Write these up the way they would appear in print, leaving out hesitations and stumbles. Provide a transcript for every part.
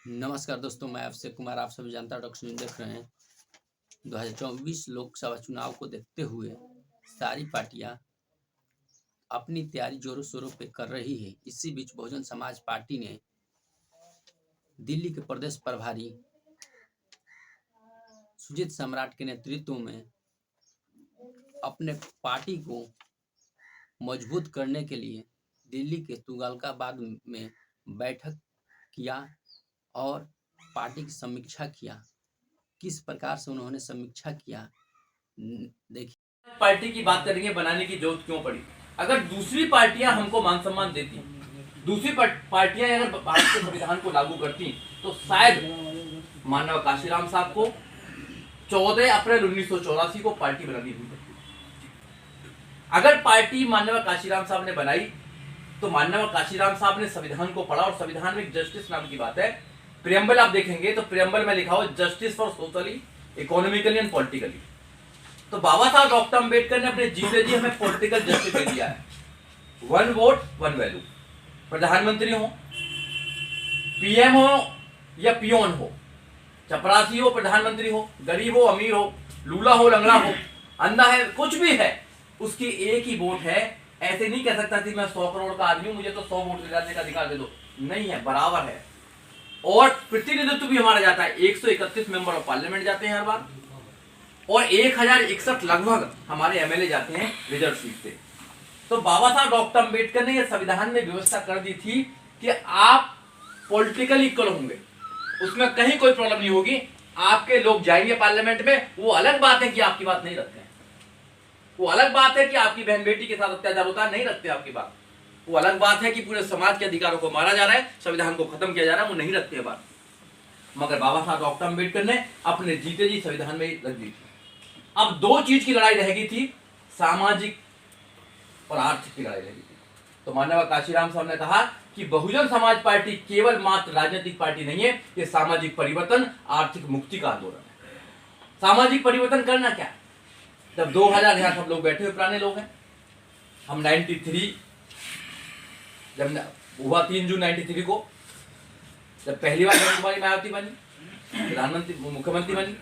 नमस्कार दोस्तों, मैं अभिषेक कुमार। आप सभी जनता टॉक्स न्यूज़ देख रहे हैं। 2024 लोकसभा चुनाव को देखते हुए सारी पार्टियां अपनी तैयारी जोरों शोरों पे कर रही है। इसी बीच बहुजन समाज पार्टी ने दिल्ली के प्रदेश प्रभारी सुजीत सम्राट के नेतृत्व में अपने पार्टी को मजबूत करने के लिए दिल्ली के तुगलकाबाद में बैठक किया और पार्टी की समीक्षा किया। किस प्रकार से उन्होंने समीक्षा किया, देखिए। पार्टी की बात करेंगे, बनाने की जरूरत क्यों पड़ी? अगर दूसरी पार्टियां हमको मान सम्मान देती, दूसरी पार्टियां अगर भारत के संविधान को लागू करती, तो शायद माननीय काशीराम साहब को 14 अप्रैल 1984 को पार्टी बनानी हुई। अगर पार्टी माननीय काशीराम साहब ने बनाई, तो माननीय काशीराम साहब ने संविधान को पढ़ा और संविधान में जस्टिस नाम की बात है। प्रियम्बल आप देखेंगे तो प्रियम्बल में लिखा हो justice for socially, economically and politically. तो बाबा साहब डॉक्टर अंबेडकर ने अपने जीते जी हमें पॉलिटिकल जस्टिस दे दिया है। 1 वोट 1 वैल्यू। प्रधानमंत्री हो, पीएम हो या पियोन हो, चपरासी हो, प्रधानमंत्री हो, गरीब हो, अमीर हो, लूला हो, लंगड़ा हो, अंधा है, कुछ भी है, उसकी एक ही वोट है। ऐसे नहीं कह सकता कि मैं 100 करोड़ का आदमी हूं, मुझे तो 100 वोट दिलाने का अधिकार दे दो। नहीं है, बराबर है। और प्रतिनिधित्व भी हमारा जाता है। 131 मेंबर ऑफ पार्लियामेंट जाते हैं हर बार, और 1061 लगभग हमारे एमएलए जाते हैं रिजर्व सीट से। तो बाबा साहब डॉक्टर अंबेडकर ने यह संविधान में व्यवस्था कर दी थी कि आप पॉलिटिकली इक्वल होंगे, उसमें कहीं कोई प्रॉब्लम नहीं होगी। आपके लोग जाएंगे पार्लियामेंट में, वो अलग बात है कि आपकी बात नहीं रखते हैं, वो अलग बात है कि आपकी बहन बेटी के साथ अत्याचार होता है, नहीं रखते आपकी बात। वो अलग बात है कि पूरे समाज के अधिकारों को मारा जा रहा है, संविधान को खत्म किया जा रहा है, वो नहीं रखते बात। मगर बाबा साहब डॉक्टर अंबेडकर ने अपने जीते जी संविधान में रख दी थी। अब दो चीज की लड़ाई रहेगी थी, सामाजिक और आर्थिक की लड़ाई रहेगी थी। तो माननीय काशीराम साहब ने कहा कि बहुजन समाज पार्टी केवल मात्र राजनीतिक पार्टी नहीं है, ये सामाजिक परिवर्तन, आर्थिक मुक्ति का आंदोलन है। सामाजिक परिवर्तन करना क्या? जब 2000 यहां सब लोग बैठे हुए पुराने लोग हैं, हम 93 जब हुआ 3 जून 93 को, जब पहली बार कुमारी मायावती बनी, प्रधानमंत्री मुख्यमंत्री बनी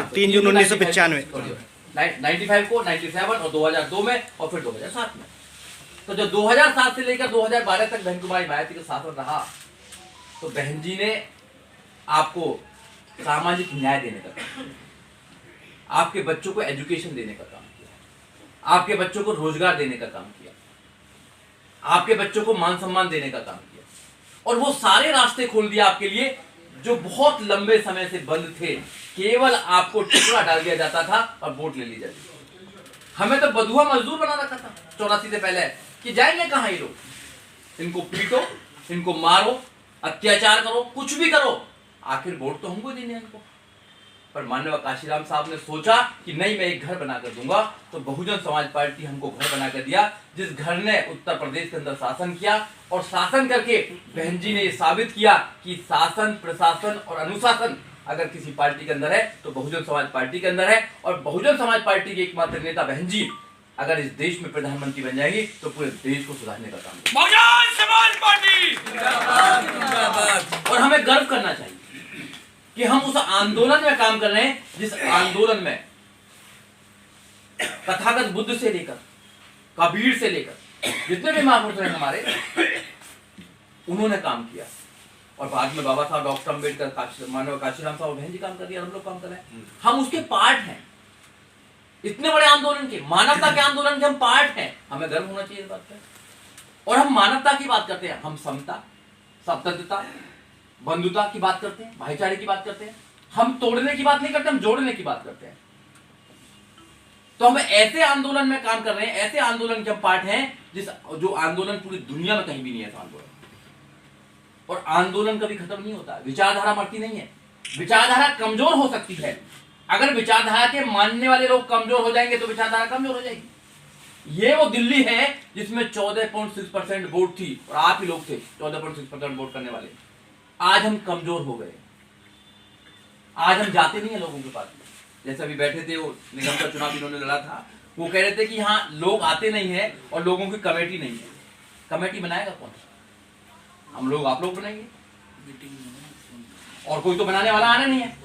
3 जून 1995, 95 को, 97 और 2002 में, और फिर 2007 में। तो जो 2007 से लेकर 2012 तक बहन कुमारी मायावती का शासन रहा, तो बहन जी ने आपको सामाजिक न्याय देने का काम किया, आपके बच्चों को एजुकेशन देने का काम किया, आपके बच्चों को रोजगार देने का काम किया, आपके बच्चों को मान सम्मान देने का काम किया, और वो सारे रास्ते खोल दिया आपके लिए जो बहुत लंबे समय से बंद थे। केवल आपको टुकड़ा डाल दिया जाता था और वोट ले ली जाती थी। हमें तो बधुआ मजदूर बना रखा था 84 से पहले कि जाएंगे कहां ये लोग, इनको पीटो, इनको मारो, अत्याचार करो, कुछ भी करो, आखिर वोट तो हमको देने हैं इनको। पर माननीय काशीराम साहब ने सोचा कि नहीं, मैं एक घर बनाकर दूंगा। तो बहुजन समाज पार्टी हमको घर बनाकर दिया, जिस घर ने उत्तर प्रदेश के अंदर शासन किया, और शासन करके बहन जी ने यह साबित किया कि शासन, प्रशासन और अनुशासन अगर किसी पार्टी के अंदर है तो बहुजन समाज पार्टी के अंदर है। और बहुजन समाज पार्टी की एकमात्र नेता बहन जी अगर इस देश में प्रधानमंत्री बन जाएगी तो पूरे देश को सुधारने का काम बहुजन समाज पार्टी। और हमें गर्व करना चाहिए कि हम उस आंदोलन में काम कर रहे हैं जिस आंदोलन में तथागत बुद्ध से लेकर कबीर से लेकर जितने भी महापुरुष हैं हमारे, उन्होंने काम किया। और बाद में बाबा साहब डॉक्टर अंबेडकर, माननीय काशीराम साहब, बहन जी काम कर दिया, हम लोग काम कर रहे हैं। हम उसके पार्ट हैं। इतने बड़े आंदोलन के, मानवता के आंदोलन के हम पार्ट हैं। हमें गर्व होना चाहिए इस बात पर। और हम मानवता की बात करते हैं, हम समता, सततता, बंधुता की बात करते हैं, भाईचारे की बात करते हैं। हम तोड़ने की बात नहीं करते, हम जोड़ने की बात करते हैं। तो हम ऐसे आंदोलन में काम कर रहे हैं, ऐसे आंदोलन के हम पार्ट हैं जो आंदोलन पूरी दुनिया में कहीं भी नहीं है आंदोलन। और आंदोलन कभी खत्म नहीं होता, विचारधारा मरती नहीं है। विचारधारा कमजोर हो सकती है, अगर विचारधारा के मानने वाले लोग कमजोर हो जाएंगे तो विचारधारा कमजोर हो जाएगी। ये वो दिल्ली है जिसमें 14.6% वोट थी, और आप ही लोग थे 14.6% वोट करने वाले। आज हम कमजोर हो गए, आज हम जाते नहीं है लोगों के पास। जैसे अभी बैठे थे, वो निगम का चुनाव इन्होंने लड़ा था, वो कह रहे थे कि यहाँ लोग आते नहीं है और लोगों की कमेटी नहीं है। कमेटी बनाएगा कौन? हम लोग, आप लोग बनाएंगे। और कोई तो बनाने वाला आना नहीं है।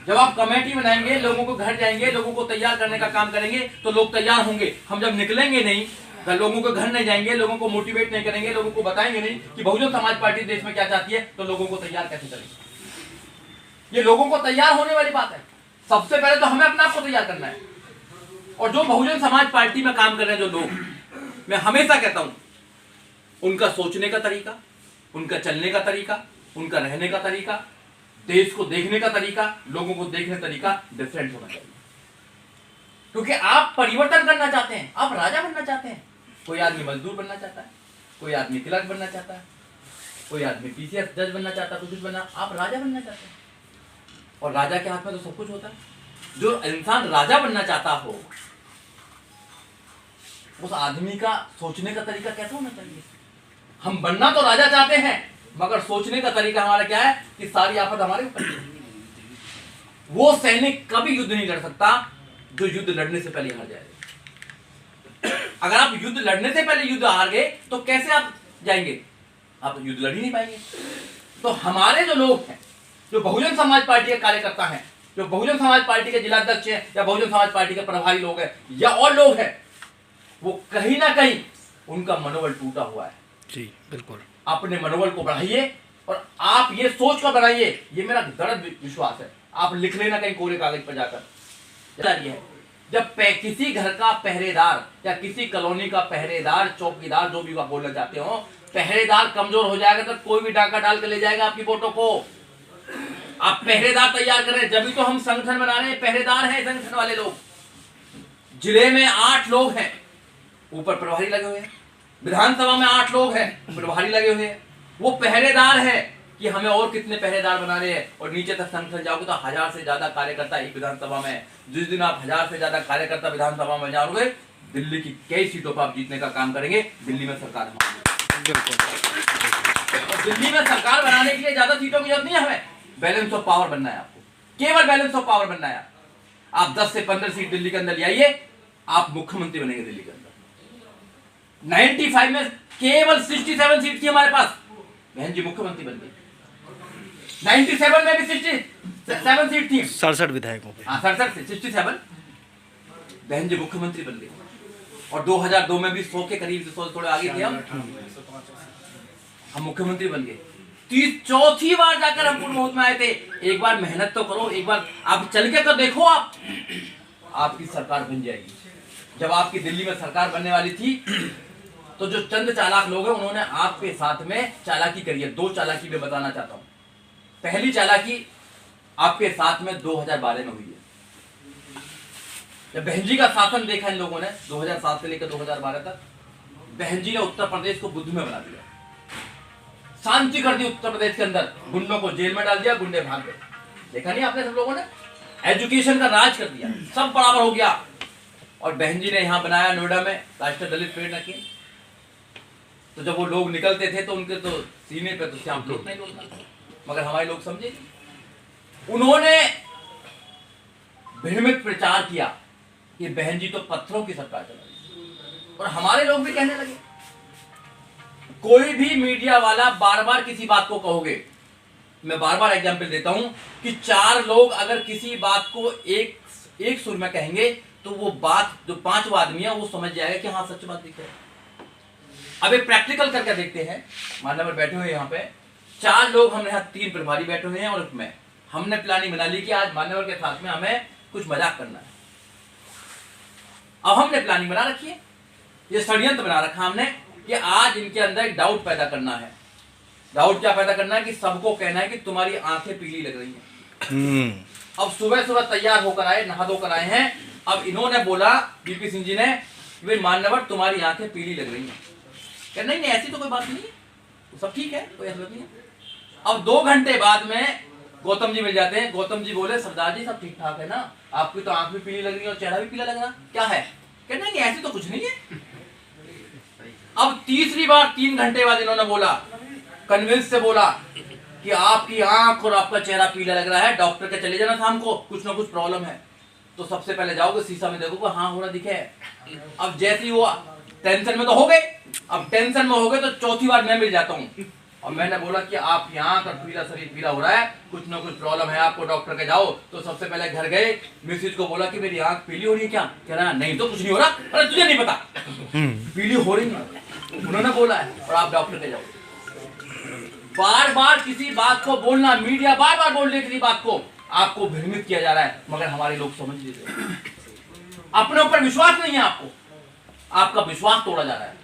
जब आप कमेटी बनाएंगे, लोगों को घर जाएंगे, लोगों को तैयार करने का काम करेंगे, तो लोग तैयार होंगे। हम जब निकलेंगे नहीं, लोगों को घर नहीं जाएंगे, लोगों को मोटिवेट नहीं करेंगे, लोगों को बताएंगे नहीं कि बहुजन समाज पार्टी देश में क्या चाहती है, तो लोगों को तैयार कैसे करेंगे? ये लोगों को तैयार होने वाली बात है। सबसे पहले तो हमें अपने आप को तैयार करना है। और जो बहुजन समाज पार्टी में काम कर रहे हैं जो लोग, मैं हमेशा कहता हूं, उनका सोचने का तरीका, उनका चलने का तरीका, उनका रहने का तरीका, देश को देखने का तरीका, लोगों को देखने का तरीका डिफरेंट होना चाहिए। क्योंकि आप परिवर्तन करना चाहते हैं, आप राजा बनना चाहते हैं। कोई आदमी मजदूर बनना चाहता है, कोई आदमी क्लर्क बनना चाहता है, कोई आदमी पीसीएस जज बनना चाहता है, कुछ बनना, आप राजा बनना चाहते हैं। और राजा के हाथ में तो सब कुछ होता है। जो इंसान राजा बनना चाहता हो, उस आदमी का सोचने का तरीका कैसा होना चाहिए? हम बनना तो राजा चाहते हैं, मगर सोचने का तरीका हमारा क्या है कि सारी आफत हमारे ऊपर है। वो सैनिक कभी युद्ध नहीं लड़ सकता जो युद्ध लड़ने से पहले हार जाएगा। अगर आप युद्ध लड़ने से पहले युद्ध हार गए तो कैसे आप जाएंगे? आप युद्ध लड़ ही नहीं पाएंगे। तो हमारे जो लोग हैं, जो बहुजन समाज पार्टी के कार्यकर्ता हैं, जो बहुजन समाज पार्टी के जिलाध्यक्ष हैं, या बहुजन समाज पार्टी के प्रभारी लोग हैं, या और लोग हैं, वो कहीं ना कहीं उनका मनोबल टूटा हुआ है। जी बिल्कुल। अपने मनोबल को बढ़ाइए और आप ये सोच कर बनाइए, ये मेरा दृढ़ विश्वास है। आप लिख लेना कहीं कोरे कागज पर जाकर। जब किसी घर का पहरेदार या किसी कॉलोनी का पहरेदार, चौकीदार, जो भी आप बोलना चाहते हो, पहरेदार कमजोर हो जाएगा तो कोई भी डाका डाल के ले जाएगा आपकी वोटों को। आप पहरेदार तैयार करें, जब तो हम संगठन बना रहे हैं। पहरेदार हैं संगठन वाले लोग। जिले में 8 लोग हैं, ऊपर प्रभारी लगे हुए हैं। विधानसभा में 8 लोग हैं, प्रभारी लगे हुए हैं। वो पहरेदार है कि हमें और कितने पहरेदार बनाने हैं। और नीचे तक संगठन जाओगे तो 1000 से ज्यादा कार्यकर्ता एक विधानसभा में। जिस दिन आप 1000 से ज्यादा कार्यकर्ता विधानसभा में जाओगे, दिल्ली की कई सीटों पर आप जीतने का काम करेंगे। दिल्ली में सरकार हमारी। और दिल्ली में सरकार बनाने के लिए ज्यादा सीटों की जरूरत नहीं है। हमें बैलेंस ऑफ पावर बनना है। आपको केवल बैलेंस ऑफ पावर बनना है। आप 10 से 15 सीट दिल्ली के अंदर ले आइए, आप मुख्यमंत्री बनेंगे दिल्ली के अंदर। 95 में केवल 67 सीट थी हमारे पास, बहन जी मुख्यमंत्री बन गई। 97 में भी 67 सीट थी, 67 विधायकों पे। 67 से 67, बहन जी मुख्यमंत्री बन गई। और 2002 में भी 100 के करीब, 100 थोड़े आगे थे हम मुख्यमंत्री बन गए। 34 बार जाकर हम पूर्ण बहुमत में आए थे। एक बार मेहनत तो करो, एक बार आप चल के तो देखो, आपकी सरकार बन जाएगी। जब आपकी दिल्ली में सरकार बनने वाली थी तो जो चंद चालाक लोग हैं, उन्होंने आपके साथ में चालाकी करी है। 2 चालाकी मैं बताना चाहता हूं। पहली चालाकी आपके साथ में 2012 में हुई है। जब बहन जी का शासन देखा इन लोगों ने 2007 से लेकर 2012 तक, बहन जी ने उत्तर प्रदेश को बुद्ध में बना दिया। शांति कर दी उत्तर प्रदेश के अंदर, गुंडों को जेल में डाल दिया, गुंडे भाग गए। देखा नहीं आपने सब लोगों ने? एजुकेशन का राज कर दिया, सब बराबर हो गया। और बहन जी ने यहां बनाया नोएडा में राष्ट्रीय दलित पेड़ रखे। तो जब वो लोग निकलते थे तो उनके तो सीने पे तो श्याम लोग नहीं बोलता, मगर हमारे लोग समझे। उन्होंने भ्रमित प्रचार किया कि बहन जी तो पत्थरों की सरकार चला रही। और हमारे लोग भी कहने लगे। कोई भी मीडिया वाला बार बार किसी बात को कहोगे, मैं बार बार एग्जाम्पल देता हूं कि 4 लोग अगर किसी बात को एक सुर में कहेंगे तो वो बात जो 5वां आदमी है वो समझ जाएगा कि हाँ सच बात दिख रही है। अब एक प्रैक्टिकल करके देखते हैं। मान्यवर बैठे हुए यहाँ पे 4 लोग, हमने यहाँ 3 प्रभारी बैठे हुए हैं और मैं। हमने प्लानिंग बना ली कि आज मान्यवर के साथ में हमें कुछ मजाक करना है। अब हमने प्लानिंग बना रखी है, ये षड्यंत्र बना रखा हमने कि आज इनके अंदर एक डाउट पैदा करना है। डाउट क्या पैदा करना है कि सबको कहना है कि तुम्हारी आंखें पीली लग रही हैं। अब सुबह सुबह तैयार होकर आए, नहा धोकर आए हैं। अब इन्होंने बोला, बीपी सिंह जी ने, वे मान्यवर तुम्हारी आंखें पीली लग रही हैं। क्या नहीं ऐसी तो कोई बात नहीं है, सब ठीक है, कोई ऐसी बात नहीं है। अब 2 घंटे बाद में गौतम जी मिल जाते हैं। गौतम जी बोले, सरदार जी सब ठीक ठाक है ना, आपकी तो आंख भी पीली लग रही है और चेहरा भी पीला लग रहा, क्या है? क्या नहीं ऐसी तो कुछ नहीं है। अब तीसरी बार 3 घंटे बाद इन्होंने बोला, कन्विंस से बोला कि आपकी आंख और आपका चेहरा पीला लग रहा है, डॉक्टर के चले जाना शाम को, कुछ ना कुछ प्रॉब्लम है। तो सबसे पहले जाओगे शीशा में देखोगे, हाँ हो रहा दिखे। अब जैसे ही वो टेंशन में तो हो गए, अब टेंशन में हो गए तो चौथी बार मैं मिल जाता हूँ और मैंने बोला कि आप यहाँ का पीला शरीर पीला हो रहा है, कुछ ना कुछ प्रॉब्लम है आपको, डॉक्टर के जाओ। तो सबसे पहले घर गए, मिसेज को बोला कि मेरी आंख पीली हो रही है क्या? कह रहा नहीं तो कुछ नहीं हो रहा। अरे तुझे नहीं पता पीली हो रही है, उन्होंने बोला है और आप डॉक्टर के जाओ। बार बार किसी बात को बोलना, मीडिया बार बार बोल रही किसी बात को, आपको भ्रमित किया जा रहा है, मगर हमारे लोग समझ नहीं रहे। अपने ऊपर विश्वास नहीं है आपको, आपका विश्वास तोड़ा जा रहा है।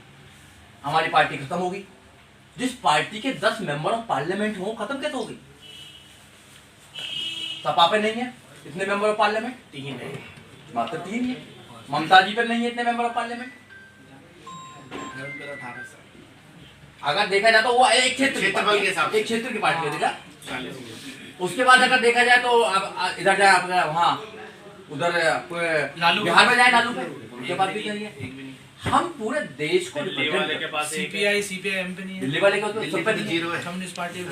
हमारी पार्टी खत्म होगी। जिस पार्टी के 10 मेंबर ऑफ पार्लियामेंट हो, खत्म कैसे होगी? सपा पे नहीं है इतने मेंबर ऑफ पार्लियामेंट, 3 है, मात्र 3 है। ममता जी पे नहीं है इतने मेंबर ऑफ पार्लियामेंट। अगर देखा जाए तो वो एक क्षेत्र की पार्टी है। उसके बाद अगर देखा जाए तो अब इधर जाए आप वहाँ उधर बिहार में जाए लालू पे, उनके पास भी नहीं है। हम पूरे देश को दिल्ली वाले के पास सीपीआई पे नहीं है, दिल्ली वाले का तो सब पे जीरो है। कम्युनिस्ट पार्टी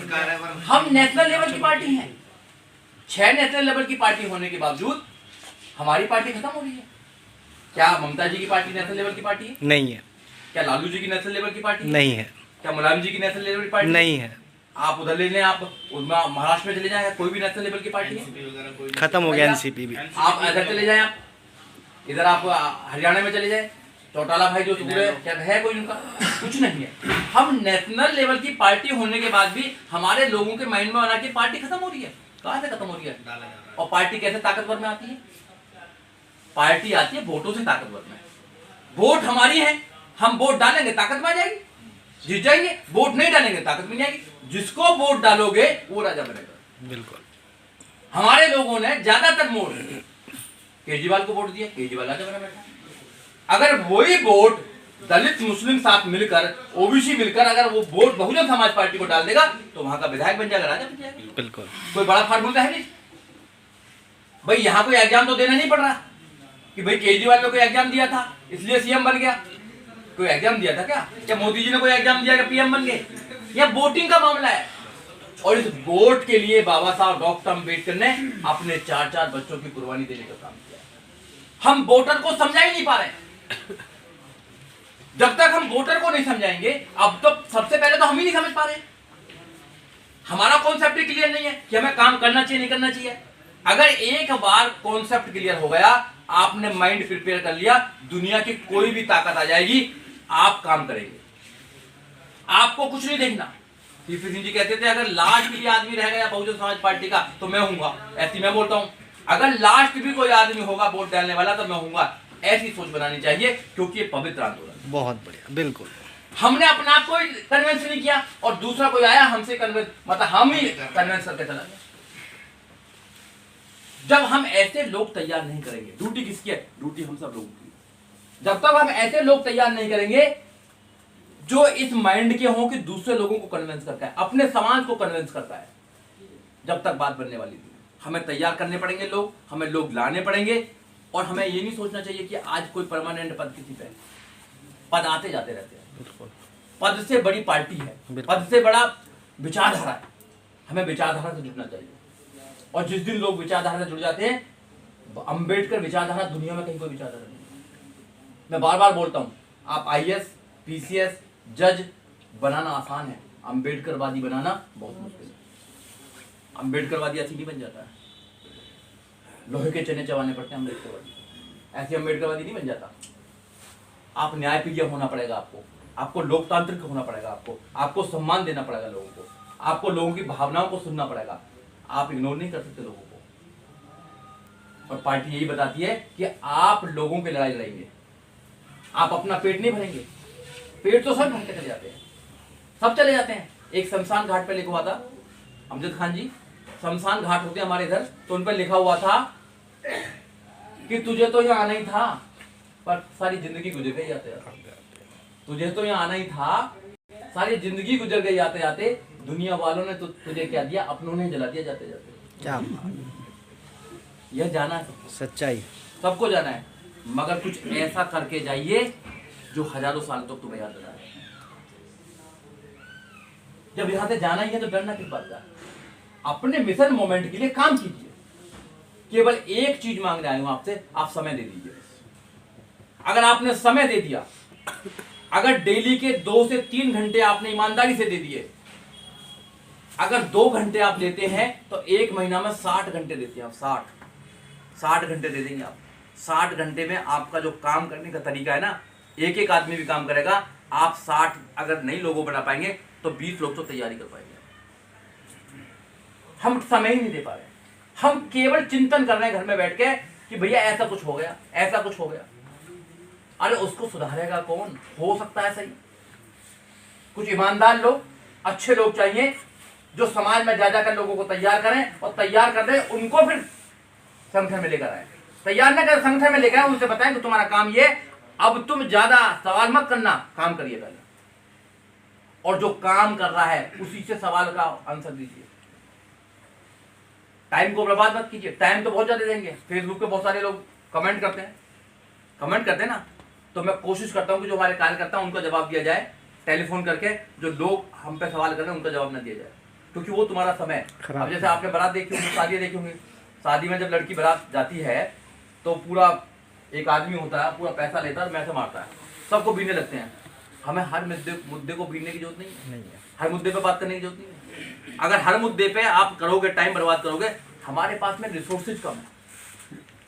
हम नेशनल लेवल की पार्टी हैं, 6 नेशनल लेवल की पार्टी होने के बावजूद हमारी पार्टी खत्म हो रही है। क्या ममता जी की पार्टी नेशनल लेवल की पार्टी है? नहीं है। क्या लालू जी की नेशनल लेवल की पार्टी नहीं है। क्या मुलायम जी की नेशनल लेवल की पार्टी नहीं है। आप उधर ले लें, आप महाराष्ट्र में चले जाए, कोई भी नेशनल लेवल की पार्टी है? खत्म हो गया एनसीपी भी। आप इधर चले जाए, आप इधर आप हरियाणा में चले जाए, चौटाला भाई जो पूरे क्या है, कोई उनका कुछ नहीं है। हम नेशनल लेवल की पार्टी होने के बाद भी हमारे लोगों के माइंड में बना के पार्टी खत्म हो रही है। कहां से खत्म हो रही है? और पार्टी कैसे ताकतवर में आती है? पार्टी आती है वोटों से ताकतवर में। वोट हमारी है, हम वोट डालेंगे ताकत में आ जाएगी, जीत जाएंगे। वोट नहीं डालेंगे ताकत में नहीं आएगी। जिसको वोट डालोगे वो राजा बनेगा। बिल्कुल। हमारे लोगों ने ज्यादातर वोट केजरीवाल को वोट दिया, केजरीवाल राजा बना बैठा। अगर वही वोट दलित मुस्लिम साथ मिलकर, ओबीसी मिलकर अगर वो वोट बहुजन समाज पार्टी को डाल देगा तो वहां का विधायक बन जाएगा, राजा बन जाएगा। बिल्कुल। कोई बड़ा फार्मूला है नहीं भाई। यहाँ कोई एग्जाम तो देना नहीं पड़ रहा कि भाई केजरीवाल ने कोई एग्जाम दिया था इसलिए सीएम बन गया। कोई एग्जाम दिया था क्या? क्या मोदी जी ने कोई एग्जाम दिया कि पीएम बन गए? यह वोटिंग का मामला है। और इस वोट के लिए बाबा साहब डॉक्टर अम्बेडकर ने अपने 4 बच्चों की कुर्बानी देने का काम किया। हम वोटर को समझा ही नहीं पा रहे। जब तक हम वोटर को नहीं समझाएंगे, अब तो सबसे पहले तो हम ही नहीं समझ पा रहे। हमारा कॉन्सेप्ट ही क्लियर नहीं है कि हमें काम करना चाहिए नहीं करना चाहिए। अगर एक बार कॉन्सेप्ट क्लियर हो गया, आपने माइंड प्रिपेयर कर लिया, दुनिया की कोई भी ताकत आ जाएगी, आप काम करेंगे। आपको कुछ नहीं देखना। सीपी सिंह जी कहते थे अगर लास्ट के लिए आदमी रह गया बहुजन समाज पार्टी का तो मैं हूंगा। ऐसी मैं बोलता हूं, अगर लास्ट भी कोई आदमी होगा वोट डालने वाला तो मैं हूंगा। ऐसी सोच बनानी चाहिए क्योंकि ये पवित्र आंदोलन। बहुत बढ़िया। बिल्कुल। हमने अपने आप को कन्विंस नहीं किया और दूसरा कोई आया हमसे कन्विंस, मतलब हम ही कन्विंस करके चला गया। जब हम ऐसे लोग तैयार नहीं करेंगे, ड्यूटी किसकी है? ड्यूटी हम सब लोगों की। जब तक हम ऐसे लोग तैयार नहीं करेंगे जो इस माइंड के हों कि दूसरे लोगों को कन्विंस करता है, अपने समाज को कन्विंस करता है, जब तक बात बनने वाली नहीं। हमें तैयार करने पड़ेंगे लोग, हमें लोग लाने पड़ेंगे। और हमें ये नहीं सोचना चाहिए कि आज कोई परमानेंट पद किसी पे, पद आते जाते रहते हैं। पद से बड़ी पार्टी है, पद से बड़ा विचारधारा है। हमें विचारधारा से जुड़ना चाहिए। और जिस दिन लोग विचारधारा से जुड़ जाते हैं, अंबेडकर विचारधारा दुनिया में कहीं कोई विचारधारा नहीं। मैं बार बार बोलता हूं, आप आईएएस, पीसीएस, जज बनाना आसान है, अंबेडकरवादी बनाना बहुत मुश्किल है। अंबेडकरवादी ऐसे नहीं बन जाता है, लोहे के चने चबाने पड़ते हैं अम्बेडकरवादी। ऐसे अम्बेडकरवादी नहीं बन जाता। आप न्यायप्रिय होना पड़ेगा, आपको लोकतांत्रिक होना पड़ेगा, आपको सम्मान देना पड़ेगा लोगों को, आपको लोगों की भावनाओं को सुनना पड़ेगा। आप इग्नोर नहीं कर सकते लोगों को। और पार्टी यही बताती है कि आप लोगों की लड़ाई लड़ेंगे, आप अपना पेट नहीं भरेंगे। पेट तो सब भरते चले जाते हैं, सब चले जाते हैं। एक शमशान घाट पे लिखा हुआ था, अमजद खान जी शमशान घाट होते हैं हमारे इधर, तो उन पर लिखा हुआ था कि तुझे तो यहाँ आना ही था पर सारी जिंदगी गुजर गई आते आते। तुझे तो यहाँ आना ही था, सारी जिंदगी गुजर गई आते आते। दुनिया वालों ने तो तुझे क्या दिया, अपनों ने जला दिया जाते जाते। क्या यह जाना है, सच्चाई सबको जाना है, मगर कुछ ऐसा करके जाइए जो हजारों साल तक तुम्हें याद रहे। जब यहां से जाना ही है तो डरना किस बात का? अपने मिशन मोमेंट के लिए काम कीजिए। केवल एक चीज मांगने आया हूं आपसे, आप समय दे दीजिए। अगर आपने समय दे दिया, अगर डेली के 2 से 3 घंटे आपने ईमानदारी से दे दिए, अगर 2 घंटे आप लेते हैं तो 1 महीना में 60 घंटे देते हैं आप। 60 घंटे दे देंगे आप। 60 घंटे में आपका जो काम करने का तरीका है ना, एक एक आदमी भी काम करेगा। आप 60 अगर नहीं लोगों बना पाएंगे तो 20 लोग तो तैयारी कर पाएंगे। हम समय ही नहीं दे पा रहे, हम केवल चिंतन कर रहे हैं घर में बैठ के कि भैया ऐसा कुछ हो गया, ऐसा कुछ हो गया। अरे उसको सुधारेगा कौन? हो सकता है सही, कुछ ईमानदार लोग, अच्छे लोग चाहिए जो समाज में जा कर लोगों को तैयार करें और तैयार कर दें, उनको फिर संगठन में लेकर आए। तैयार ना कर संगठन में लेकर आए, उनसे बताएं कि तुम्हारा काम ये, अब तुम ज्यादा सवाल मत करना, काम करिए पहले, और जो काम कर रहा है उसी से सवाल का आंसर दीजिए। टाइम को बर्बाद मत कीजिए। टाइम तो बहुत ज्यादा देंगे। फेसबुक पे बहुत सारे लोग कमेंट करते हैं ना, तो मैं कोशिश करता हूं कि जो हमारे कार्यकर्ता हैं उनको जवाब दिया जाए, टेलीफोन करके जो लोग हम पे सवाल कर रहे हैं उनका जवाब न दिया जाए, क्योंकि वो तुम्हारा समय। अब जैसे आपने बारात देखी होगी, शादी देखी होंगी, शादी में जब लड़की बारात जाती है तो पूरा एक आदमी होता है, पूरा पैसा लेता है, मैसे मारता है, सबको बीनने लगते हैं। हमें हर मुद्दे को बीनने की जरूरत नहीं है, हर मुद्दे पे बात करने की जरूरत नहीं है। अगर हर मुद्दे पे आप करोगे, टाइम बर्बाद करोगे, हमारे पास में रिसोर्सेज कम है।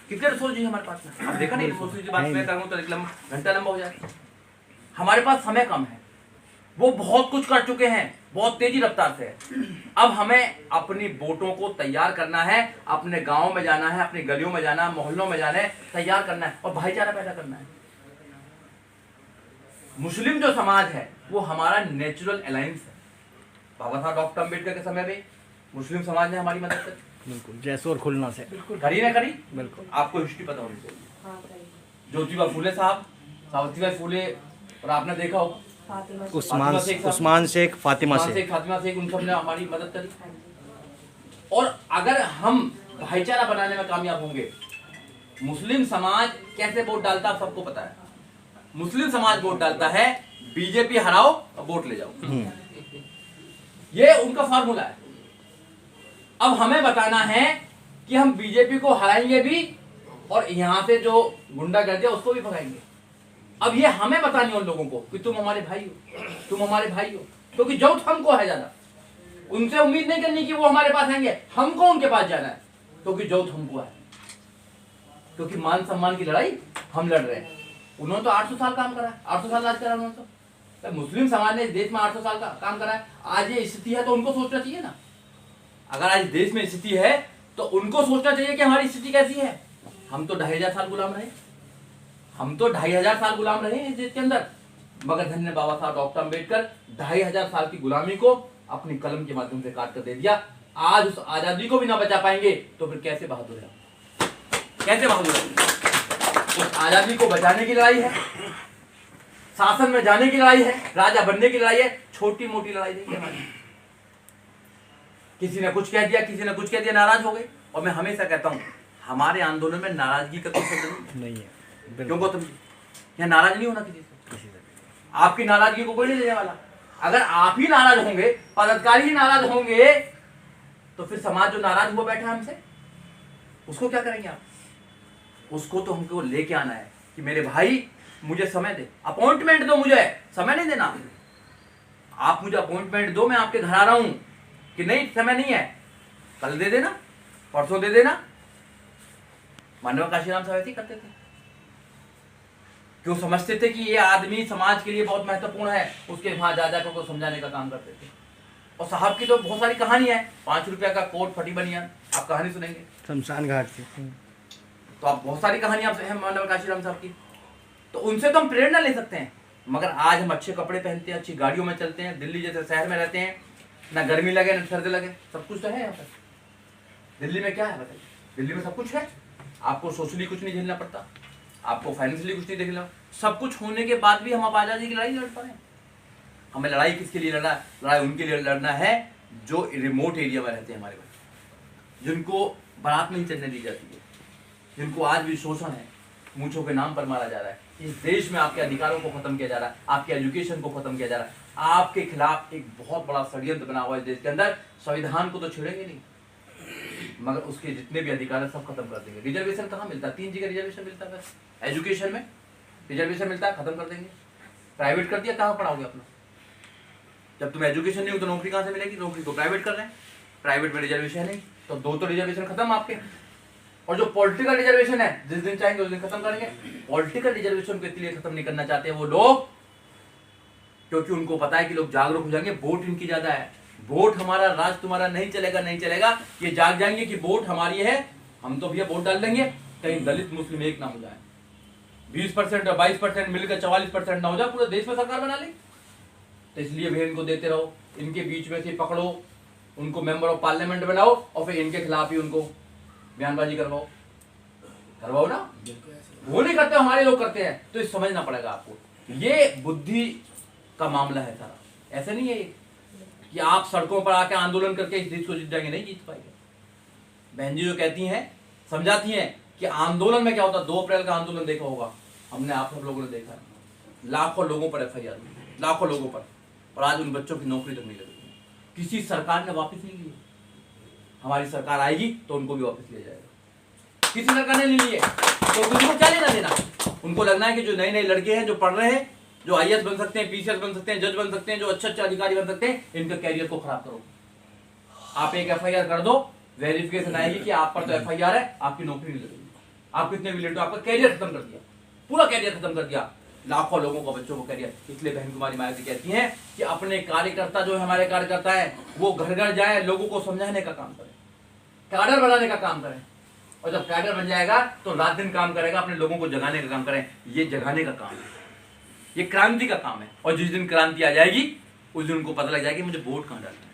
कितने रिसोर्सेज हमारे पास में? अब देखा नहीं, रिसोर्सेज की बात मैं करूँ तो एक घंटा लंबा हो जाए। हमारे पास समय कम है, वो बहुत कुछ कर चुके हैं, बहुत तेजी रफ्तार से। अब हमें अपनी वोटों को तैयार करना है, अपने गांव में जाना है, अपनी गलियों में जाना है, मोहल्लों में जाना है, तैयार करना है और भाईचारा पैदा करना है। मुस्लिम जो समाज है वो हमारा नेचुरल अलायंस है। बाबा साहब डॉक्टर अम्बेडकर के समय में मुस्लिम समाज ने हमारी मदद करी, बिल्कुल, जैसोर खुलना से करी ना करी? बिल्कुल। आपको हिस्ट्री पता होनी चाहिए। ज्योतिबा फूले साहब, सावित्रीबाई फूले, और आपने देखा हो उस्मान शेख, फातिमा शेख, उन सब ने हमारी मदद करी। और अगर हम भाईचारा बनाने में कामयाब होंगे, मुस्लिम समाज कैसे वोट डालता है सबको पता है। मुस्लिम समाज वोट डालता है, बीजेपी हराओ और वोट ले जाओ, ये उनका फार्मूला है। अब हमें बताना है कि हम बीजेपी को हराएंगे भी और यहां से जो गुंडागर्दी है उसको भी भगाएंगे। अब ये हमें बतानी है उन लोगों को कि तुम हमारे भाई हो, तुम हमारे भाई हो, क्योंकि जरूरत हमको है ज्यादा। उनसे उम्मीद नहीं करनी कि वो हमारे पास आएंगे, हमको उनके पास जाना है, क्योंकि जरूरत हमको है, क्योंकि मान सम्मान की लड़ाई हम लड़ रहे हैं। उन्होंने तो 800 साल काम करा है, 800 साल राज करा उन्होंने तो मुस्लिम समाज ने इस देश में 800 साल का काम करा है। आज ये स्थिति है तो उनको सोचना चाहिए ना। अगर आज देश में स्थिति है तो उनको सोचना चाहिए कि हमारी स्थिति कैसी है। हम तो 2500 साल गुलाम रहे, हम तो 2500 साल गुलाम रहे हैं इस देश के अंदर, मगर धन्य बाबा साहब डॉक्टर अम्बेडकर 2500 साल की गुलामी को अपनी कलम के माध्यम से काट कर दे दिया। आज उस आजादी को भी ना बचा पाएंगे तो फिर कैसे बहादुर है, कैसे बहादुर है? उस आजादी को बचाने की लड़ाई है, शासन में जाने की लड़ाई है, राजा बनने की लड़ाई है, छोटी मोटी लड़ाई नहीं है हमारी। किसी ने कुछ कह दिया, किसी ने कुछ कह दिया, नाराज हो गए। और मैं हमेशा कहता हूं हमारे आंदोलन में नाराजगी का कोई शब्द नहीं है। क्यों गौतम जी, यहाँ नाराज नहीं होना किसी से, आपकी नाराजगी को कोई नहीं देने वाला। अगर आप ही नाराज होंगे, पदाधिकारी ही नाराज होंगे, तो फिर समाज जो नाराज हुआ बैठा हमसे, उसको क्या करेंगे आप? उसको तो हमको लेके आना है कि मेरे भाई मुझे समय दे, अपॉइंटमेंट दो, मुझे समय नहीं देना। आप मुझे अपॉइंटमेंट दो, मैं आपके घर आ रहा हूं, कि नहीं समय नहीं है, कल दे देना, परसों दे देना। मानव काशीराम साहब ऐसे करते थे, क्यों समझते थे कि ये आदमी समाज के लिए बहुत महत्वपूर्ण है, उसके वहां जा जाकर को समझाने का काम करते थे। और साहब की तो बहुत सारी कहानी है, 5 रुपया का कोट, फटी बनियान, आप कहानी सुनेंगे शमशान घाट से, तो आप बहुत सारी कहानियां हैं मानव काशीराम साहब की, तो उनसे तो हम प्रेरणा ले सकते हैं। मगर आज हम अच्छे कपड़े पहनते हैं, अच्छी गाड़ियों में चलते हैं, दिल्ली जैसे शहर में रहते हैं, ना गर्मी लगे ना सर्दी लगे, सब कुछ तो है यहाँ पर। दिल्ली में क्या है बताइए? दिल्ली में सब कुछ है, आपको सोशली कुछ नहीं झेलना पड़ता, आपको फाइनेंशियली कुछ नहीं देखना, सब कुछ होने के बाद भी हम अब आजादी की लड़ाई लड़ पा रहे हैं। हमें लड़ाई किसके लिए लड़ना? लड़ाई उनके लिए लड़ना है जो रिमोट एरिया में रहते हैं हमारे भाई, जिनको बारात नहीं चलने दी जाती है, जिनको आज भी शोषण है, मूंछों के नाम पर मारा जा रहा है। इस देश में आपके अधिकारों को खत्म किया जा रहा है, आपके एजुकेशन को खत्म किया जा रहा है, आपके खिलाफ एक बहुत बड़ा षड्यंत्र बना हुआ है देश के अंदर। संविधान को तो छेड़ेंगे नहीं, मगर उसके जितने भी अधिकार है सब खत्म कर देंगे। रिजर्वेशन कहाँ मिलता है? 3 जगह रिजर्वेशन मिलता है, बस एजुकेशन में रिजर्वेशन मिलता है, खत्म कर देंगे। प्राइवेट कर दिया, कहाँ पढ़ाओगे अपना? जब तुम एजुकेशन नहीं हो तो नौकरी कहाँ से मिलेगी? नौकरी तो प्राइवेट कर रहे हैं, प्राइवेट में रिजर्वेशन नहीं, तो 2 तो रिजर्वेशन खत्म आपके। और जो पॉलिटिकल रिजर्वेशन है, जिस दिन चाहेंगे उस दिन खत्म करेंगे। पॉलिटिकल रिजर्वेशन को इसलिए खत्म नहीं करना चाहते वो लोग, क्योंकि उनको पता है कि लोग जागरूक हो जाएंगे, वोट इनकी ज्यादा है, वोट हमारा, राज तुम्हारा नहीं चलेगा, नहीं चलेगा। ये जाग जाएंगे कि वोट हमारी है, हम तो भैया वोट डाल देंगे, कहीं दलित मुस्लिम एक ना हो जाए, 20% और 22% मिलकर 44% ना हो जाए, पूरे देश में सरकार बना ले। तो इसलिए भैया इनको देते रहो, इनके बीच में से पकड़ो, उनको मेंबर ऑफ पार्लियामेंट बनाओ और फिर इनके खिलाफ ही उनको बयानबाजी करवाओ ना। वो नहीं करते, हमारे लोग करते हैं। तो ये समझना पड़ेगा आपको, ये बुद्धि का मामला है सारा। ऐसा नहीं है कि आप सड़कों पर आके आंदोलन करके इस देश को जीत जाएंगे, नहीं जीत पाएंगे। बहन जी जो कहती हैं, समझाती हैं कि आंदोलन में क्या होता है। 2 अप्रैल का आंदोलन देखा होगा, हमने आप सब लोगों ने देखा है, लाखों लोगों पर FIR, लाखों लोगों पर, और आज उन बच्चों की नौकरी तक नहीं लगी। किसी सरकार ने वापस नहीं ली। हमारी सरकार आएगी तो उनको भी वापस लिया जाएगा। किसी सरकार ने नहीं लिए तो उनको क्या लेना देना? उनको लगना है कि जो नए नए लड़के हैं, जो पढ़ रहे हैं, जो IAS बन सकते हैं, PCS बन सकते हैं, जज बन सकते हैं, जो अच्छे अधिकारी बन सकते हैं, इनका कैरियर को खराब करो। आप एक FIR कर दो, वेरिफिकेशन आएगी कि आप पर तो FIR है, आपकी नौकरी नहीं लगेगी। आप कितने भी लेट हो, आपका कैरियर खत्म कर दिया, पूरा कैरियर खत्म कर दिया, लाखों लोगों का, बच्चों को कैरियर। इसलिए बहन कुमारी मायावती कहती हैं कि अपने कार्यकर्ता जो हमारे कार्यकर्ता है, वो घर घर जाए, लोगों को समझाने का काम करें, कैडर बनाने का काम करें। और जब कैडर बन जाएगा तो रात दिन काम करेगा, अपने लोगों को जगाने का काम करें। ये जगाने का काम है, ये क्रांति का काम है। और जिस दिन क्रांति आ जाएगी उस दिन उनको पता लग जाएगी मुझे वोट कहां डालना है।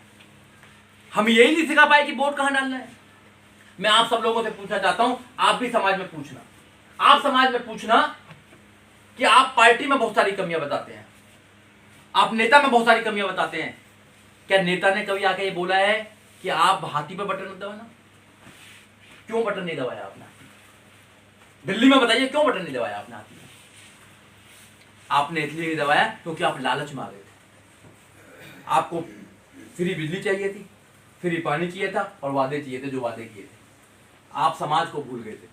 हम यही नहीं सिखा पाए कि वोट कहां डालना है। मैं आप सब लोगों से पूछना चाहता हूं, आप भी समाज में पूछना, आप समाज में पूछना कि आप पार्टी में बहुत सारी कमियां बताते हैं, आप नेता में बहुत सारी कमियां बताते हैं। क्या नेता ने कभी आके ये बोला है कि आप हाथी पे बटन मत दबाना? क्यों बटन नहीं दबाया आपने? दिल्ली में बताइए क्यों बटन नहीं दबाया आपने हाथी में? आपने इसलिए नहीं दबाया क्योंकि आप लालच में आ गए थे। आपको फ्री बिजली चाहिए थी, फ्री पानी चाहिए था, और वादे चाहिए थे, जो वादे किए थे। आप समाज को भूल गए थे।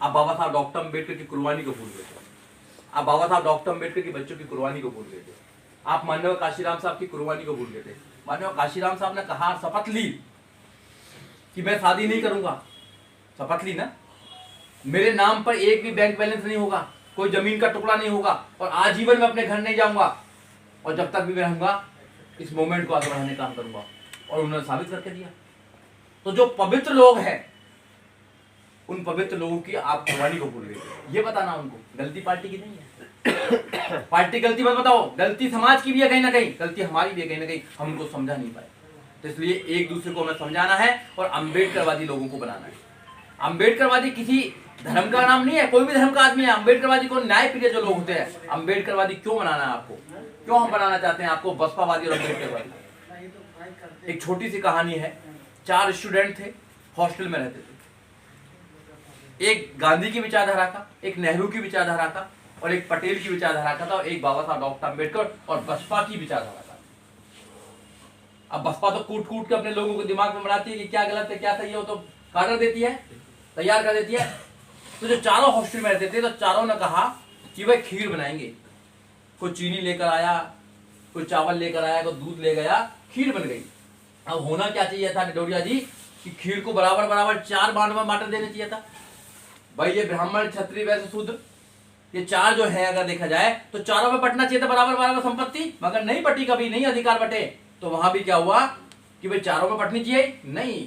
आप बाबा साहब डॉक्टर अम्बेडकर की कुर्बानी को भूल गए थे। आप बाबा साहब डॉक्टर अम्बेडकर के बच्चों की कुर्बानी को भूल गए थे। आप माननीय काशीराम साहब की कुर्बानी को भूल गए थे। माननीय काशीराम साहब ने कहा, शपथ ली कि मैं शादी नहीं करूंगा, शपथ ली ना, मेरे नाम पर एक भी बैंक बैलेंस नहीं होगा, कोई जमीन का टुकड़ा नहीं होगा, और आजीवन में अपने घर नहीं जाऊंगा, और जब तक भी मैं रहूंगा इस मोमेंट को आगे बढ़ाने का काम करूंगा। और उन्होंने साबित करके दिया। तो जो पवित्र लोग हैं, उन पवित्र लोगों की आप कुर्बानी को भूल गए। ये बताना उनको, गलती पार्टी की नहीं है। पार्टी गलती मत बताओ, गलती समाज की भी है कहीं ना कहीं, गलती हमारी भी है कहीं ना कहीं, हम उनको समझा नहीं पाए। तो इसलिए एक दूसरे को हमें समझाना है और अम्बेडकरवादी लोगों को बनाना है। अम्बेडकरवादी किसी धर्म का नाम नहीं है, कोई भी धर्म का आदमी है। अम्बेडकरवादी को न्याय प्रिय जो लोग होते हैं, अम्बेडकरवादी क्यों बनाना है आपको? क्यों हम बनाना चाहते हैं आपको बसपावादी और अम्बेडकरवादी? एक छोटी सी कहानी है। 4 स्टूडेंट थे, हॉस्टल में रहते थे। एक गांधी की विचारधारा का, एक नेहरू की विचारधारा का, और एक पटेल की विचारधारा का था, और एक बाबा साहब डॉक्टर अम्बेडकर और बसपा की विचारधारा का। अब बसपा तो कूट कूट के अपने लोगों को दिमाग में बनाती है कि क्या गलत है क्या सही है, वो तो कागज देती है, तैयार कर देती है। तो जो चारों हॉस्टल में रहते थे, तो चारों ने कहा कि भाई खीर बनाएंगे। कोई चीनी लेकर आया, कोई चावल लेकर आया, कोई दूध ले गया, खीर बन गई। अब होना क्या चाहिए था निडोरिया जी, कि खीर को बराबर बराबर 4 बांट में बांट देना चाहिए था। भाई ये ब्राह्मण क्षत्रिय वैश्य शूद्र, ये 4 जो है अगर देखा जाए तो चारों में बंटना चाहिए था बराबर बराबर संपत्ति, मगर नहीं बटी, कभी नहीं अधिकार बटे। तो वहां भी क्या हुआ कि भाई चारों में बंटनी चाहिए, नहीं,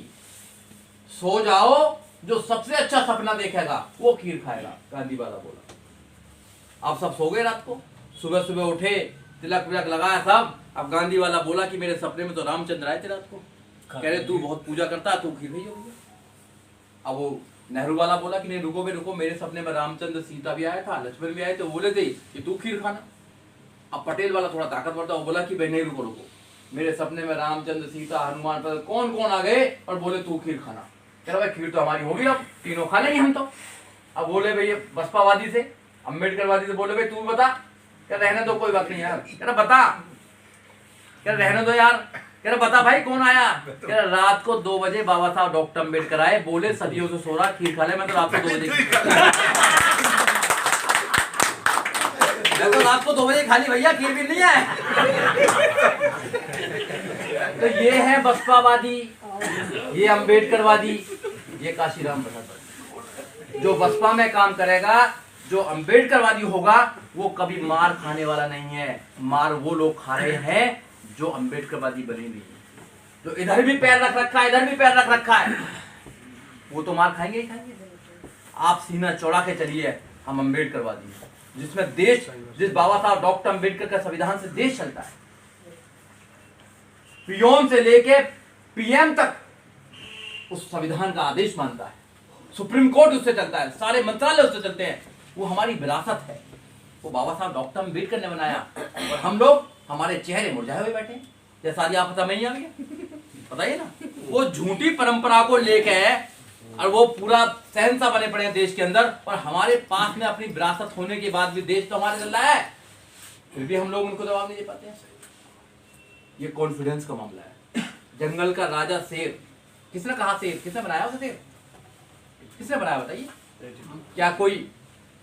सो जाओ, जो सबसे अच्छा सपना देखेगा वो खीर खाएगा, गांधी वाला बोला। आप सब सो गए रात को, सुबह सुबह उठे, तिलक विलक लगाया सब। अब गांधी वाला बोला कि मेरे सपने में तो रामचंद्र आए थे रात को, कह रहे तू बहुत पूजा करता है, तू खीर नहीं होगी। अब वो नेहरू वाला बोला कि नहीं रुको बे रुको, मेरे सपने में रामचंद्र सीता भी आया था, लक्ष्मण भी आए थे, बोले थे कि तू खीर खाना। अब पटेल वाला थोड़ा ताकतवर था, वो बोला कि भाई नहीं रुको रुको, मेरे सपने में रामचंद्र सीता हनुमान पर कौन कौन आ गए और बोले तू खीर खाना। कह रहा भाई खीर तो हमारी होगी, अब तीनों खा लेंगे हम तो। अब बोले भाई ये बसपावादी से, अम्बेडकरवादी से बोले भाई तू बता। क्या रहने दो, कोई बात नहीं यार। कह रहा बता, कह रहने दो यार। कह रहा बता भाई कौन आया? कह रहा रात को 2 बजे बाबा साहब डॉक्टर अम्बेडकर आए, बोले सदियों से सो रहा, खीर खा ले। मैं तो रात को 2 बजे मैं तो रात को 2 बजे खाली भैया, खीर भी नहीं है। तो ये है बसपावादी, ये अम्बेडकरवादी, ये काशीराम प्रसाद। जो बसपा में काम करेगा, जो अम्बेडकरवादी होगा, वो कभी मार खाने वाला नहीं है। मार वो लोग खा रहे हैं जो अम्बेडकरवादी बने नहीं है, जो इधर भी पैर रख रखा है, इधर भी पैर रख रखा है, वो तो मार खाएंगे ही खाएंगे। आप सीना चौड़ा के चलिए, हम अम्बेडकरवादी हैं, जिसमें देश, जिस बाबा साहब डॉक्टर अम्बेडकर का संविधान से देश चलता है, पियोन से लेके पीएम तक उस संविधान का आदेश मानता है, सुप्रीम कोर्ट उससे चलता है, सारे मंत्रालय उससे चलते हैं। वो हमारी विरासत है, वो बाबा साहब डॉक्टर अम्बेडकर ने बनाया, और हम लोग, हमारे चेहरे मुरझाए हुए बैठे हैं। जैसा आप पता नहीं आ गया, बताइए ना। वो झूठी परंपरा को लेके और वो पूरा सहनसा बने पड़े हैं देश के अंदर, और हमारे पास में अपनी विरासत होने के बाद भी देश तो हमारे चल रहा है, फिर भी हम लोग उनको जवाब नहीं दे पाते हैं। ये कॉन्फिडेंस का मामला है। जंगल का राजा शेर, किसने कहा शेर? किसने बनाया उसे शेर? किसने बनाया बताइए?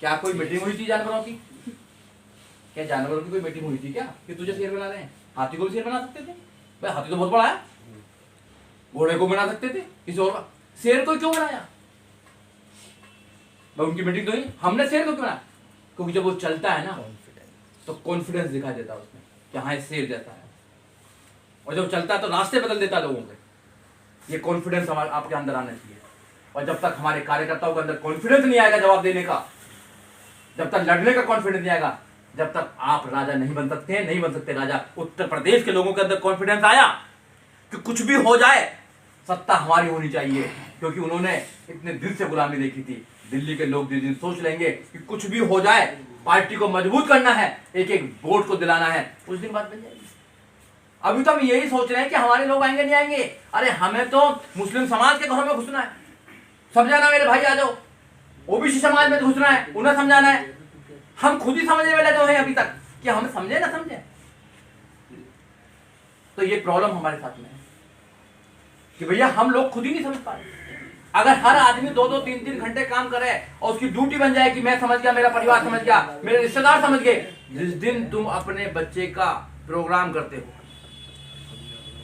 क्या कोई मीटिंग हुई थी जानवरों की? क्या जानवरों की कोई मीटिंग हुई थी क्या कि तुझे शेर बना रहे हैं? हाथी को भी शेर बना सकते थे भाई, हाथी तो बहुत बड़ा है। घोड़े को बना सकते थे, किसी और का। शेर को क्यों बनाया भाई? उनकी मीटिंग तो नहीं। हमने शेर को क्यों बनाया? क्योंकि जब वो चलता है ना, तो कॉन्फिडेंस दिखाई देता है उसमें कि हाँ शेर जैसा है, और जब चलता है तो रास्ते बदल देता है लोगों के। ये कॉन्फिडेंस हमारे आपके अंदर आना चाहिए। और जब तक हमारे कार्यकर्ताओं के अंदर कॉन्फिडेंस नहीं आएगा जवाब देने का, जब तक लड़ने का कॉन्फिडेंस नहीं आएगा, जब तक आप राजा नहीं बन सकते हैं, नहीं बन सकते राजा। उत्तर प्रदेश के लोगों के अंदर कॉन्फिडेंस आया कि कुछ भी हो जाए सत्ता हमारी होनी चाहिए, क्योंकि उन्होंने इतने दिल से गुलामी देखी थी। दिल्ली के लोग जिस दिन सोच लेंगे कि कुछ भी हो जाए, पार्टी को मजबूत करना है, एक एक वोट को दिलाना है, उस दिन बात बन जाएगी। अभी तो हम यही सोच रहे हैं कि हमारे लोग आएंगे नहीं आएंगे। अरे हमें तो मुस्लिम समाज के घरों में घुसना है, समझाना मेरे भाई आ जाओ। ओबीसी समाज में घुसना है, उन्हें समझाना है। हम खुद ही समझने में लगे हैं अभी तक कि हम समझे ना समझे। तो ये प्रॉब्लम हमारे साथ में है कि भैया हम लोग खुद ही नहीं समझ पा रहे। अगर हर आदमी 2-2, 3-3 घंटे काम करे और उसकी ड्यूटी बन जाए कि मैं समझ गया, मेरा परिवार समझ गया, मेरे रिश्तेदार समझ गए। जिस दिन तुम अपने बच्चे का प्रोग्राम करते हो,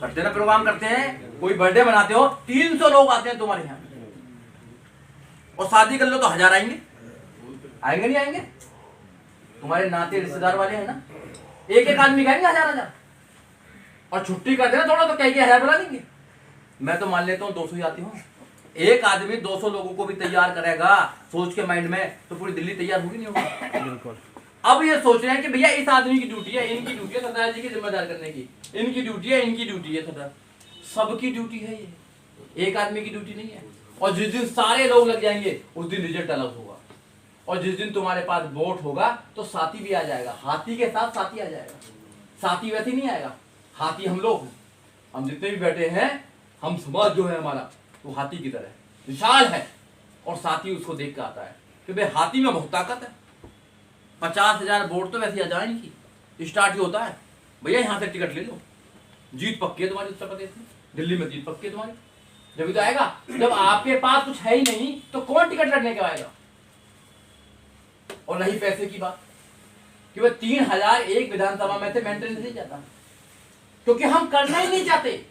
करते ना, प्रोग्राम करते हैं, कोई बर्थडे मनाते हो, 300 लोग आते हैं तुम्हारे यहाँ, और शादी कर लो तो 1000 आएंगे। आएंगे नहीं आएंगे? तुम्हारे नाते रिश्तेदार वाले हैं ना, एक एक आदमी कहेंगे 1000-1000, और छुट्टी कर देना थोड़ा तो कहेंगे 1000 बुला देंगे। मैं तो मान लेता हूँ 200 ही आती हूँ। एक आदमी 200 लोगों को भी तैयार करेगा सोच के माइंड में, तो पूरी दिल्ली तैयार होगी नहीं होगी? बिल्कुल। अब ये सोच रहे हैं कि भैया इस आदमी की ड्यूटी है, इनकी ड्यूटी है सरदार जी की जिम्मेदार करने की, इनकी ड्यूटी है, इनकी ड्यूटी है सरदार। सबकी ड्यूटी है, ये एक आदमी की ड्यूटी नहीं है। और जिस दिन सारे लोग लग जाएंगे उस दिन रिजल्ट अलग होगा। और जिस दिन तुम्हारे पास वोट होगा तो साथी भी आ जाएगा, हाथी के साथ साथी आ जाएगा। साथी वैसे नहीं आएगा, हाथी हम लोग हैं। हम जितने भी बैठे हैं, हम समाज जो है हमारा, वो हाथी की तरह विशाल है, और साथी उसको देख के आता है कि भाई हाथी में बहुत ताकत है। 50,000 वोट तो वैसे आ जाए नहीं की स्टार्ट ही होता है, भैया यहाँ से टिकट ले लो, जीत पक्की है तुम्हारी उत्तर प्रदेश में, दिल्ली में जीत पक्की है तुम्हारी। जब तो आएगा, जब आपके पास कुछ है ही नहीं तो कौन टिकट लड़ने के आएगा? और रही पैसे की बात कि वह 3000 एक विधानसभा में से मेंटेन नहीं जाता, क्योंकि हम करना ही नहीं चाहते।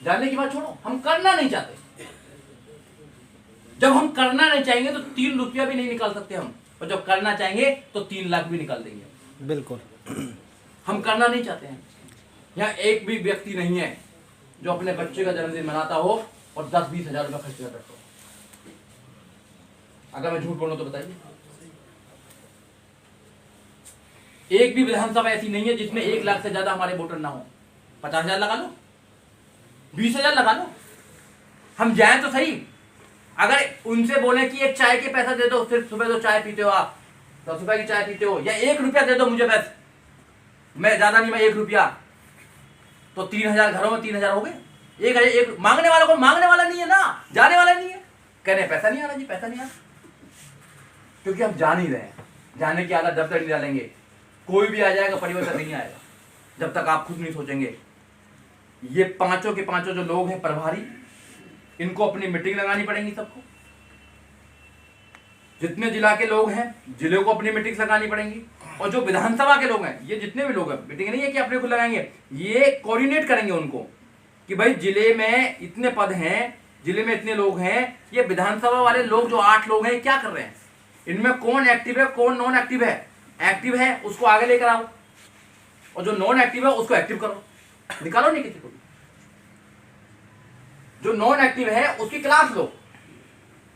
जानने की बात छोड़ो, हम करना नहीं चाहते। जब हम करना नहीं चाहेंगे तो 3 रुपया भी नहीं निकाल सकते हम, और जब करना चाहेंगे तो 3 लाख भी निकाल देंगे। बिल्कुल। हम करना नहीं चाहते हैं। यहाँ एक भी व्यक्ति नहीं है जो अपने बच्चे का जन्मदिन मनाता हो और 10-20 हजार रुपया खर्च कर बैठो। अगर मैं झूठ बोलूं तो बताइए, एक भी विधानसभा ऐसी नहीं है जिसमें 1 लाख से ज्यादा हमारे वोटर ना हो। 50,000 लगा लो, 20,000 लगा लो, हम जाएं तो सही। अगर उनसे बोले कि एक चाय के पैसा दे दो, सिर्फ सुबह तो चाय पीते हो आप, 10 रुपए की चाय पीते हो, या 1 रुपया दे दो मुझे, बस मैं ज्यादा नहीं, मैं 1 रुपया, तो 3000 घरों में 3000 हो गए। एक मांगने वालों को मांगने वाला नहीं है ना, जाने वाला नहीं है, कहने पैसा नहीं आ रहा जी, पैसा नहीं आ रहा, क्योंकि हम जान ही रहे हैं। जाने की आदत जब तक नहीं डालेंगे कोई भी आ जाएगा, परिवर्तन नहीं आएगा जब तक आप खुद नहीं सोचेंगे। ये पांचों के पांचों जो लोग हैं प्रभारी, इनको अपनी मीटिंग लगानी पड़ेगी सबको। जितने जिला के लोग हैं, जिले को अपनी मीटिंग लगानी पड़ेंगी। और जो विधानसभा के लोग हैं, ये जितने भी लोग हैं, मीटिंग नहीं है कि अपने को लगाएंगे, ये कोऑर्डिनेट करेंगे उनको कि भाई जिले में इतने पद हैं, जिले में इतने लोग हैं, ये विधानसभा वाले लोग जो 8 लोग हैं क्या कर रहे हैं, इनमें कौन एक्टिव है कौन नॉन एक्टिव है, एक्टिव है उसको आगे लेकर आओ और जो नॉन एक्टिव है उसको एक्टिव करो, निकालो नहीं किसी को भी। जो नॉन एक्टिव है उसकी क्लास लो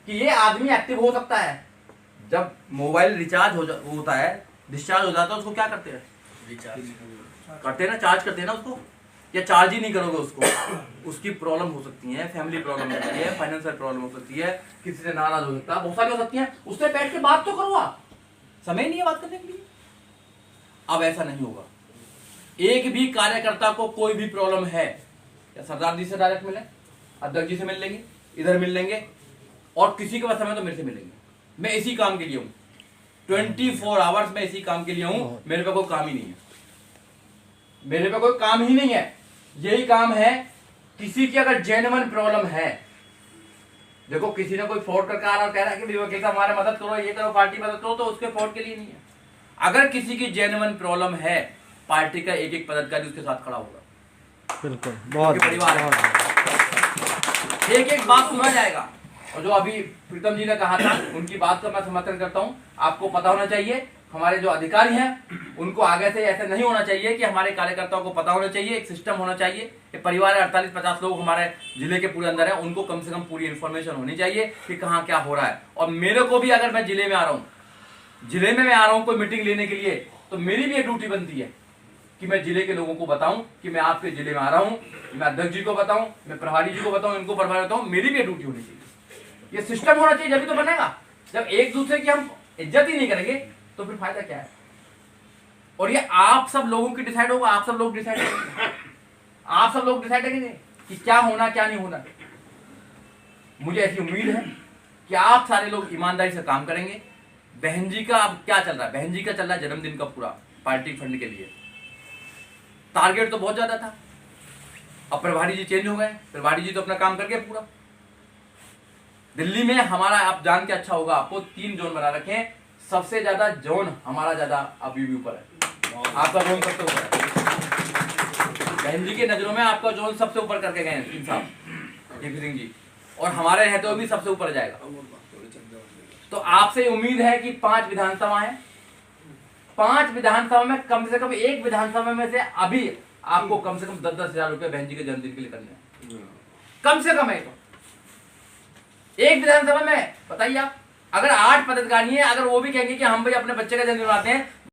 कि ये आदमी एक्टिव हो सकता है। जब मोबाइल रिचार्ज होता है, डिस्चार्ज हो जाता है, उसको क्या करते हैं, करते हैं ना, चार्ज करते हैं ना उसको, या चार्ज ही नहीं करोगे उसको, उसकी प्रॉब्लम हो सकती है, फैमिली प्रॉब्लम हो सकती है, फाइनेंशियल प्रॉब्लम हो सकती है, किसी से नाराज हो सकता है, बहुत सारी हो सकती है, उससे बैठ के बात तो करो आप, समय नहीं है बात करने के लिए। अब ऐसा नहीं होगा, एक भी कार्यकर्ता को कोई भी प्रॉब्लम है या सरदार जी से डायरेक्ट मिले, अध्यक्ष जी से मिल लेंगे, इधर मिल लेंगे, और किसी के पास समय तो मेरे से मिलेंगे। मैं इसी काम के लिए हूं, 24 आवर्स में इसी काम के लिए हूं, मेरे पे कोई काम ही नहीं है, मेरे पे कोई काम ही नहीं है, यही काम है। किसी की अगर जेन्युइन प्रॉब्लम है, देखो किसी ने कोई फ्रॉड करके आ रहा कह रहा है कि वकील साहब हमारे मदद करो, ये करो, पार्टी मदद करो, तो उसके फ्रॉड के लिए नहीं है। अगर किसी की जेन्युइन प्रॉब्लम है, पार्टी का एक एक पदाधिकारी उसके साथ खड़ा होगा, बिल्कुल, बहुत परिवार एक एक बात सुना जाएगा। और जो अभी प्रीतम जी ने कहा था, उनकी बात का मैं समर्थन करता हूं। आपको पता होना चाहिए, हमारे जो अधिकारी हैं उनको आगे से ऐसे नहीं होना चाहिए कि हमारे कार्यकर्ताओं को पता होना चाहिए, एक सिस्टम होना चाहिए कि परिवार 48-50 लोग हमारे जिले के पूरे अंदर हैं, उनको कम से कम पूरी इंफॉर्मेशन होनी चाहिए कि कहाँ क्या हो रहा है। और मेरे को भी, अगर मैं जिले में आ रहा हूँ, जिले में मैं आ रहा हूँ कोई मीटिंग लेने के लिए, तो मेरी भी एक ड्यूटी बनती है कि मैं जिले के लोगों को बताऊं कि मैं आपके जिले में आ रहा हूं, मैं अध्यक्ष जी को बताऊं, मैं प्रभारी जी को बताऊं, इनको प्रभारी बताऊं, मेरी भी ड्यूटी होनी चाहिए। ये सिस्टम होना चाहिए, जब तो बनेगा। जब एक दूसरे की हम इज्जत ही नहीं करेंगे तो फिर फायदा क्या है। और ये आप सब लोगों की डिसाइड होगा, आप सब लोग डिसाइड करेंगे, आप सब लोग डिसाइड करेंगे कि क्या होना क्या नहीं होना। मुझे ऐसी उम्मीद है कि आप सारे लोग ईमानदारी से काम करेंगे। बहन जी का अब क्या चल रहा है, बहन जी का चल रहा है जन्मदिन का पूरा पार्टी फंड के लिए, टारगेट तो बहुत ज्यादा था। अब प्रभारी जी चेंज हो गए, प्रभारी जी तो अपना काम करके पूरा। दिल्ली में हमारा, आप जान के अच्छा होगा, आपको 3 जोन बना रखे हैं, सबसे ज्यादा जोन हमारा ज्यादा अभी भी ऊपर है, आपका जोन सबसे ऊपर है। बहन जी की नजरों में आपका जोन सबसे ऊपर करके गए हैं 3 साहब जेपी सिंह जी, और हमारे रहते हुए भी सबसे ऊपर जाएगा। तो आपसे उम्मीद है कि 5 विधानसभा है, 5 विधानसभा में कम से कम एक विधानसभा में से अभी आपको कम से कम 10-10 हजार रुपए बहन जी के जन्मदिन के लिए करने हैं, कम से कम है। तो एक विधानसभा में बताइए आप, अगर 8 पदाधिकारी हैं, अगर वो भी कहेंगे कि हम भाई अपने बच्चे का जन्मदिन मनाते हैं,